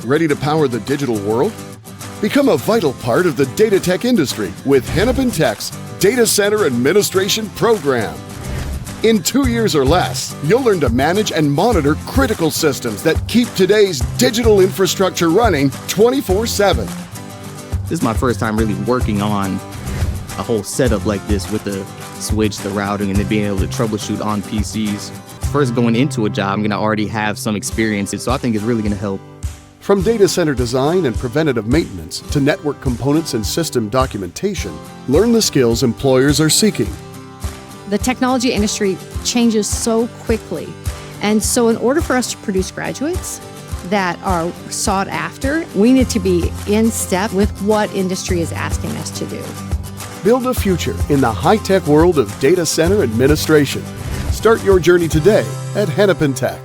Ready to power the digital world? Become a vital part of the data tech industry with Hennepin Tech's Data Center Administration Program. In 2 years or less, you'll learn to manage and monitor critical systems that keep today's digital infrastructure running 24/7. This is my first time really working on a whole setup like this with the switch, the routing, and then being able to troubleshoot on PCs. First going into a job, I'm going to already have some experience, so I think it's really going to help. From data center design and preventative maintenance to network components and system documentation, learn the skills employers are seeking. The technology industry changes so quickly, and so in order for us to produce graduates that are sought after, we need to be in step with what industry is asking us to do. Build a future in the high-tech world of data center administration. Start your journey today at Hennepin Tech.